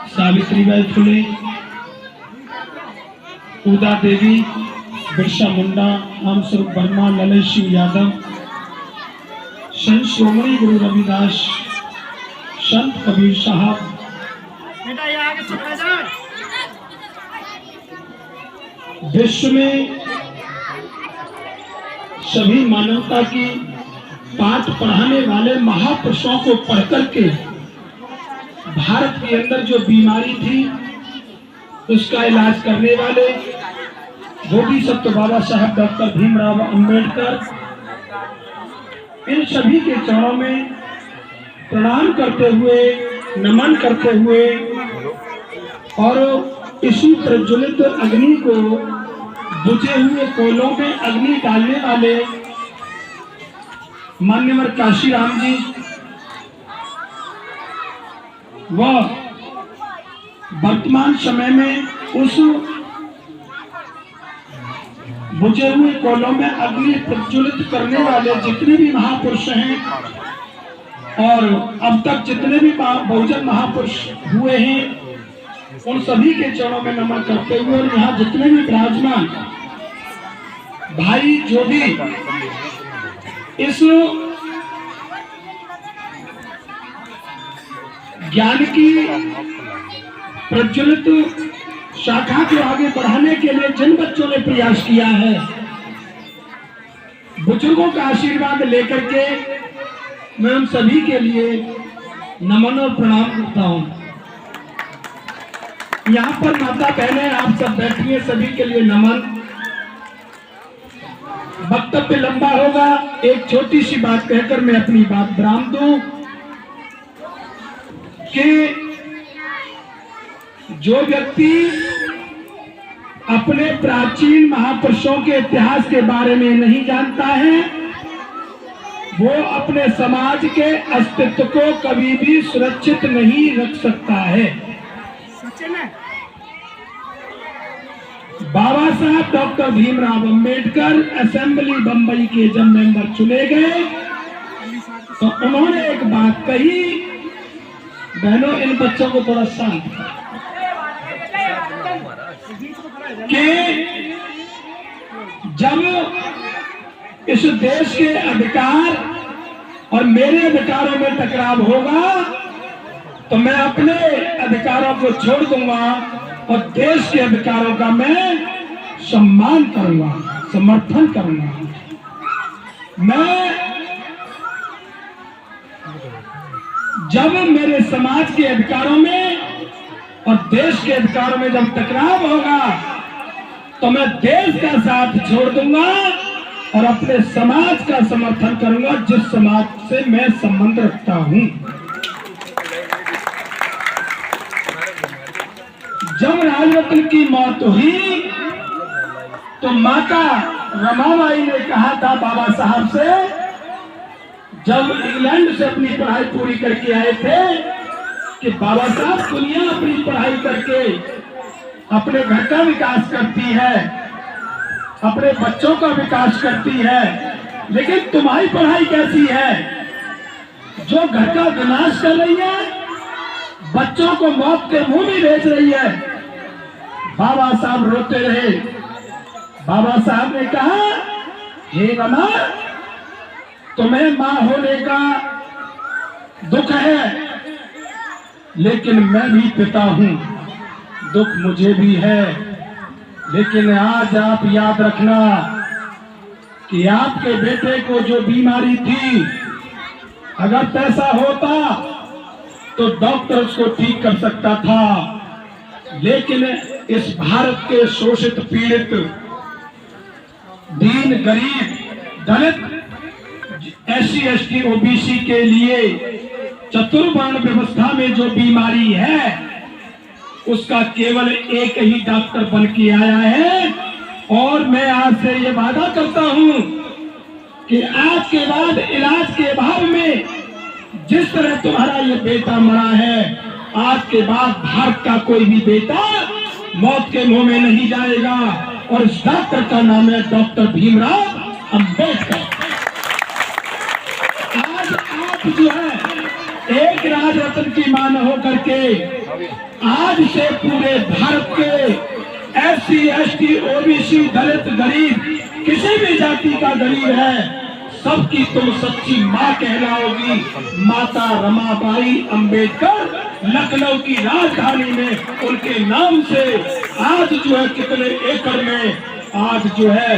सावित्रीबाई फुले, उदा देवी, बिरसा मुंडा, रामस्वरूप वर्मा, ललित सिंह यादव, संत श्रोमणी गुरु रविदास, संत कबीर साहब, विश्व में सभी मानवता की पाठ पढ़ाने वाले महापुरुषों को पढ़ करके भारत के अंदर जो बीमारी थी उसका इलाज करने वाले वो भी सत्य बाबा साहब डॉक्टर भीमराव अंबेडकर, इन सभी के चरणों में प्रणाम करते हुए, नमन करते हुए और इसी प्रज्वलित अग्नि को बुझे हुए कोयलों में अग्नि डालने वाले मान्यवर काशीराम जी व वर्तमान समय में उस बुझे हुए कोयलों में अग्नि प्रज्वलित करने वाले जितने भी महापुरुष हैं और अब तक जितने भी बहुजन महापुरुष हुए हैं उन सभी के चरणों में नमन करते हुए और यहाँ जितने भी विराजमान भाई जो भी इस ज्ञान की प्रज्वलित शाखा को आगे बढ़ाने के लिए जिन बच्चों ने प्रयास किया है, बुजुर्गों का आशीर्वाद लेकर के मैं उन सभी के लिए नमन और प्रणाम करता हूं। यहाँ पर माता बहनें आप सब बैठी हैं, सभी के लिए नमन। वक्तव्य लंबा होगा, एक छोटी सी बात कहकर मैं अपनी बात विराम दूं कि जो व्यक्ति अपने प्राचीन महापुरुषों के इतिहास के बारे में नहीं जानता है वो अपने समाज के अस्तित्व को कभी भी सुरक्षित नहीं रख सकता है। बाबा साहब डॉक्टर भीमराव अंबेडकर असेंबली बंबई के जब मेंबर चुने गए तो उन्होंने एक बात कही, बहनों इन बच्चों को थोड़ा शांत कि जब इस देश के अधिकार और मेरे अधिकारों में टकराव होगा तो मैं अपने अधिकारों को छोड़ दूंगा और देश के अधिकारों का मैं सम्मान करूंगा, समर्थन करूंगा। मैं जब मेरे समाज के अधिकारों में और देश के अधिकारों में जब टकराव होगा तो मैं देश का साथ छोड़ दूंगा और अपने समाज का समर्थन करूंगा जिस समाज से मैं संबंध रखता हूं। जब राजरत्न की मौत हुई तो माता रमाबाई ने कहा था बाबा साहब से, जब इंग्लैंड से अपनी पढ़ाई पूरी करके आए थे कि बाबा साहब दुनिया अपनी पढ़ाई करके अपने घर का विकास करती है, अपने बच्चों का विकास करती है, लेकिन तुम्हारी पढ़ाई कैसी है जो घर का विनाश कर रही है, बच्चों को मौत के मुंह में भेज रही है। बाबा साहब रोते रहे। बाबा साहब ने कहा, हे रमा, तुम्हें मां होने का दुख है लेकिन मैं भी पिता हूं, दुख मुझे भी है। लेकिन आज आप याद रखना कि आपके बेटे को जो बीमारी थी, अगर पैसा होता तो डॉक्टर उसको ठीक कर सकता था, लेकिन इस भारत के शोषित, पीड़ित, दीन, गरीब, दलित, SC, ST, OBC के लिए चतुर्वर्ण व्यवस्था में जो बीमारी है उसका केवल एक ही डॉक्टर बन के आया है। और मैं आज से ये वादा करता हूं कि आज के बाद इलाज के अभाव में जिस तरह तुम्हारा ये बेटा मरा है, आज के बाद भारत का कोई भी बेटा मौत के मुंह में नहीं जाएगा। और इस डॉक्टर का नाम है डॉक्टर भीमराव अंबेडकर। आज आप जो है एक रात राज रत्न की मां न हो करके आज से पूरे भारत के SC ST OBC दलित गरीब किसी भी जाति का गरीब है सबकी तुम सच्ची मां कहलाओगी। माता रमाबाई अंबेडकर लखनऊ की राजधानी में उनके नाम से आज जो है कितने एकड़ में आज जो है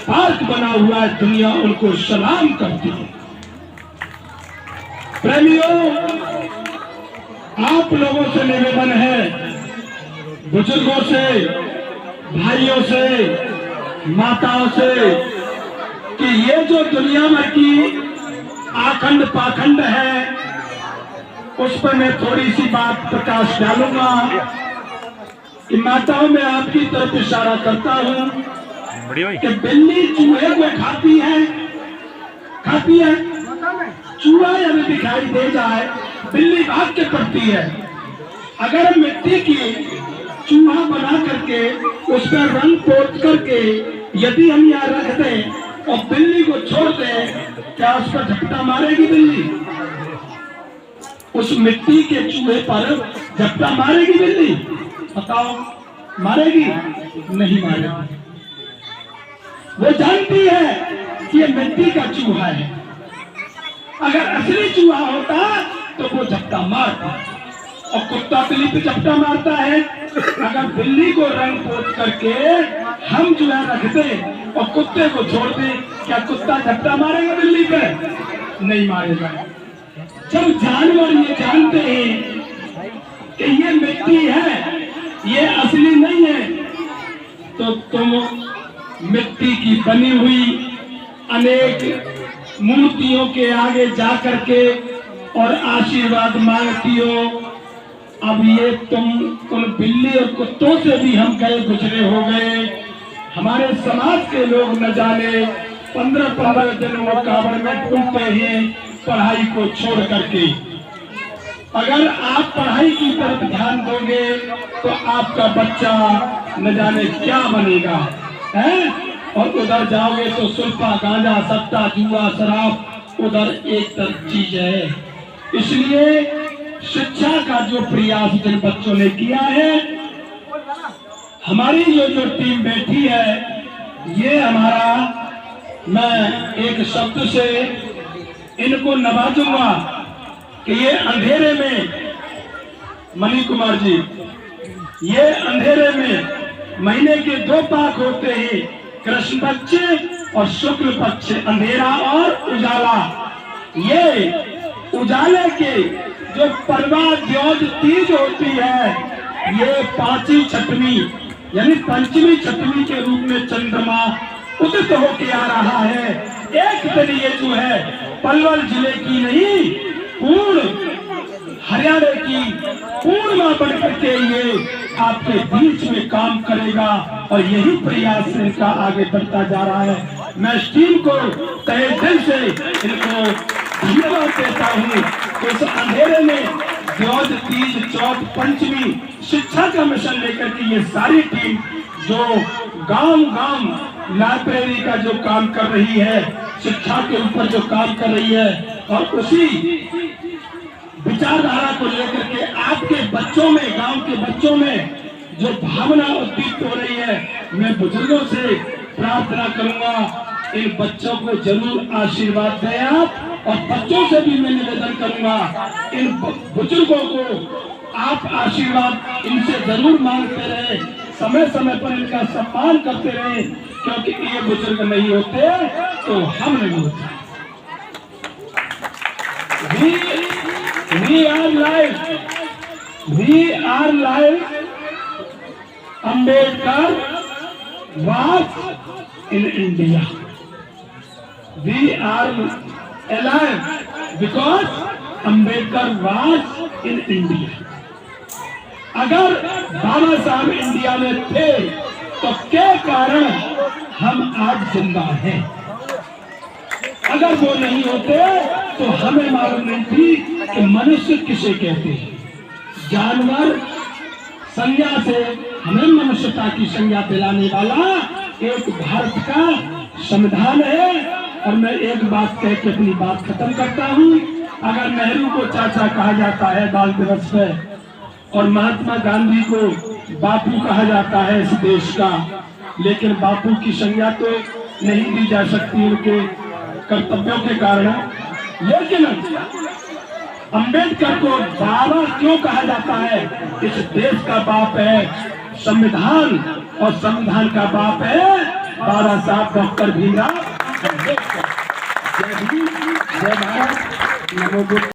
पार्क बना हुआ है, दुनिया उनको सलाम करती है। प्रेमियों, आप लोगों से निवेदन है, बुजुर्गों से, भाइयों से, माताओं से, कि ये जो दुनिया भर की आखंड पाखंड है उस पर मैं थोड़ी सी बात प्रकाश डालूंगा। कि माताओं में आपकी तरफ इशारा करता हूं कि बिल्ली चूहे को खाती है, खाती है। चूहा यदि दिखाई दे जाए बिल्ली भाग के पड़ती है। अगर मिट्टी की चूहा बना करके उस पर रंग पोत करके यदि हम यहाँ रख दें और बिल्ली को छोड़ दें, क्या उस पर झपटा मारेगी बिल्ली? उस मिट्टी के चूहे पर झपटा मारेगी बिल्ली? बताओ, मारेगी? नहीं मारेगी। वो जानती है कि ये मिट्टी का चूहा है। अगर असली चूहा होता तो वो झपटा मारता। और कुत्ता बिल्ली पे झपटा मारता है। अगर बिल्ली को रंग पोत करके हम जो है रख दें और कुत्ते को छोड़ दें, क्या कुत्ता झपटा मारेगा बिल्ली पे? नहीं मारेगा। जब जानवर ये जानते हैं कि ये मिट्टी है, ये असली नहीं है, तो तुम मिट्टी की बनी हुई अनेक मूर्तियों के आगे जा करके और आशीर्वाद मांगती हो। अब ये तुम उन बिल्ली और कुत्तों से भी हम गए गुजरे हो गए। हमारे समाज के लोग न जाने 15-15 दिन वो कांवड़ में घूमते हैं पढ़ाई को छोड़ करके। अगर आप पढ़ाई की तरफ ध्यान दोगे तो आपका बच्चा न जाने क्या बनेगा, है? और उधर जाओगे तो सुल्फा, गांजा, सट्टा, जुआ, शराब उधर एक तरफ चीज है। इसलिए शिक्षा का जो प्रयास जिन बच्चों ने किया है, हमारी जो टीम बैठी है, ये हमारा, मैं एक शब्द से इनको नवाजूंगा कि ये अंधेरे में, मणि कुमार जी, ये अंधेरे में महीने के 2 पाक होते हैं, कृष्ण पक्ष और शुक्ल पक्ष, अंधेरा और उजाला। ये उजाले के जो परवा द्योज तीज होती है, ये 5वीं छठवीं यानी 5वीं छठवीं के रूप में चंद्रमा उदित होके आ रहा है। एक दिन ये जो है पलवल जिले की नहीं, पूर्ण हरियाणा की पूर्णिमा बनकर के ये आपके बीच में काम करेगा और यही प्रयास इनका आगे बढ़ता जा रहा है। मैं इस टीम को तहे दिल से इनको धन्यवाद देता हूँ। इस अंधेरे में द्योज, तीज, चौथ, पंचमी शिक्षा का मिशन लेकर के ये सारी टीम जो गांव-गांव लाइब्रेरी का जो काम कर रही है, शिक्षा के ऊपर जो काम कर रही है, और उसी विचारधारा को लेकर के आपके बच्चों में, गांव के बच्चों में जो भावना उद्दीप्त हो रही है, मैं बुजुर्गों से प्रार्थना करूंगा इन बच्चों को जरूर आशीर्वाद दें आप। और बच्चों से भी मैं निवेदन करूंगा इन बुजुर्गों को आप आशीर्वाद इनसे जरूर मांगते रहे, समय समय पर इनका सम्मान करते रहे, क्योंकि ये बुजुर्ग नहीं होते तो हम नहीं होते। We are live. Ambedkar was in India. We are alive because Ambedkar was in India. अगर बाबा साहब इंडिया में थे तो क्या कारण हम आज जिंदा हैं? अगर वो नहीं होते तो हमें मालूम नहीं थी कि मनुष्य किसे कहते हैं। जानवर संज्ञा से हमें मनुष्यता की संज्ञा दिलाने वाला एक भारत का संविधान है। और मैं एक बात कह के अपनी बात खत्म करता हूँ अगर नेहरू को चाचा कहा जाता है बाल दिवस पे और महात्मा गांधी को बापू कहा जाता है इस देश का, लेकिन बापू की संज्ञा तो नहीं दी जा सकती उनके कर्तव्यों के कारण, लेकिन अंबेडकर को बाबा क्यों कहा जाता है? इस देश का बाप है संविधान, और संविधान का बाप है बाबा साहब डॉक्टर भीमराव अम्बेडकर। जय भीम, जय भारत, नमो बुद्ध।